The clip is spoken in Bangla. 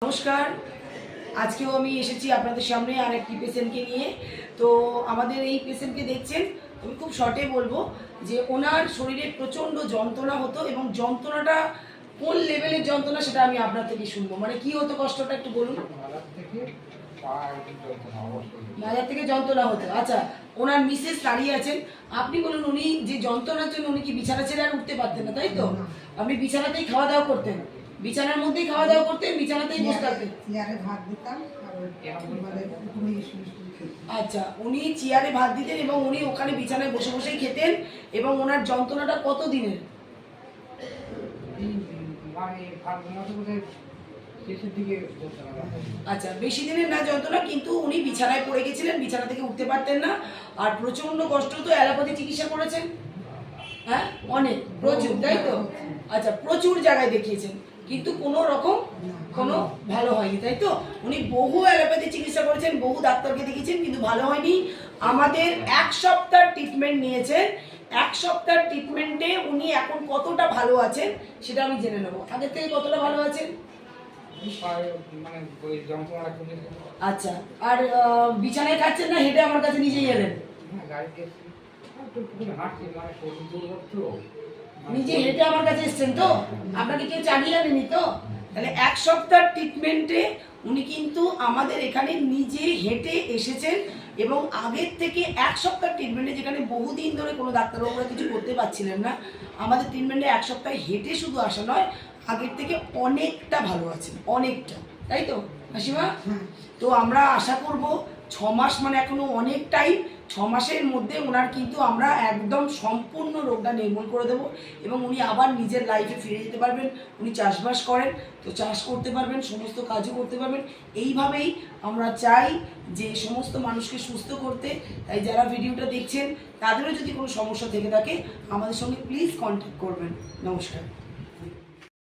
নমস্কার। আজকেও আমি এসেছি আপনাদের সামনে আর একটি পেশেন্টকে নিয়ে। তো আমাদের এই পেশেন্টকে দেখছেন, আমি খুব শর্টে বলবো যে ওনার শরীরে প্রচণ্ড যন্ত্রণা হতো এবং যন্ত্রণাটা কোন লেভেলের যন্ত্রণা সেটা আমি আপনার থেকে শুনবো। মানে কি হতো কষ্টটা একটু বলুন। মাজার থেকে যন্ত্রণা হতো। আচ্ছা, ওনার মিসেস দাঁড়িয়ে আছেন, আপনি বলুন উনি যে যন্ত্রণার জন্য উনি কি বিছানা ছেড়ে আর উঠতে পারতেন না, তাই তো? আপনি বিছানাতেই খাওয়া দাওয়া করতেন, বিছানার মধ্যেই খাওয়া দাওয়া করতেন, বিছানাতেই বসে থাকতেন। আচ্ছা, উনি চেয়ারে ভাত দিতেন এবং উনি ওখানে বিছানায় বসে বসেই খেতেন এবং ওনার যন্ত্রণাটা কত দিনের? আচ্ছা, বেশি দিনের না যন্ত্রণা, কিন্তু উনি বিছানায় পড়ে গেছিলেন, বিছানা থেকে উঠতে পারতেন না আর প্রচন্ড কষ্ট। তো অ্যালোপ্যাথি চিকিৎসা করেছেন? হ্যাঁ, অনেক, প্রচুর, তাই তো? আচ্ছা, প্রচুর জায়গায় দেখিয়েছেন কিন্তু কোনো রকম কোনো ভালো হয়নি, তাই তো? উনি বহু অ্যালোপ্যাথি চিকিৎসা করেছেন, বহু ডাক্তারকে দেখিয়েছেন কিন্তু ভালো হয়নি। আমাদের 1 সপ্তাহ ট্রিটমেন্ট নিয়েছেন। 1 সপ্তাহ ট্রিটমেন্টে উনি এখন কতটা ভালো আছেন সেটা আমি জেনে নেবো। আগের থেকে কতটা ভালো আছেন? আচ্ছা, আর বিছানায় খাচ্ছেন না, হেঁটে আমার কাছে নিজেই এলেন? নিজে হেঁটে আমার কাছে এসছেন তো? আপনাকে কেউ চালিয়ে আনেনি তো? তাহলে 1 সপ্তাহ ট্রিটমেন্টে উনি কিন্তু আমাদের এখানে নিজে হেঁটে এসেছেন এবং আগের থেকে 1 সপ্তাহ ট্রিটমেন্টে, যেখানে বহুদিন ধরে কোনো ডাক্তারবাবুরা কিছু করতে পারছিলেন না, আমাদের ট্রিটমেন্টে 1 সপ্তাহে হেঁটে শুধু আসা নয়, আগের থেকে অনেকটা ভালো আছেন, অনেকটা, তাই তো হাসিমা? তো আমরা আশা করব 6 মাস মানে এখনো অনেক টাইম। 6 মাসের মধ্যে ওনার কিন্তু আমরা একদম সম্পূর্ণ রোগটা নির্মূল করে দেবো এবং উনি আবার নিজের লাইফে ফিরে যেতে পারবেন। উনি চাষবাস করেন, তো চাষ করতে পারবেন, সমস্ত কাজও করতে পারবেন। এইভাবেই আমরা চাই যে সমস্ত মানুষকে সুস্থ করতে। তাই যারা ভিডিওটা দেখছেন তাদেরও যদি কোনো সমস্যা থেকে থাকে আমাদের সঙ্গে প্লিজ কন্ট্যাক্ট করবেন। নমস্কার।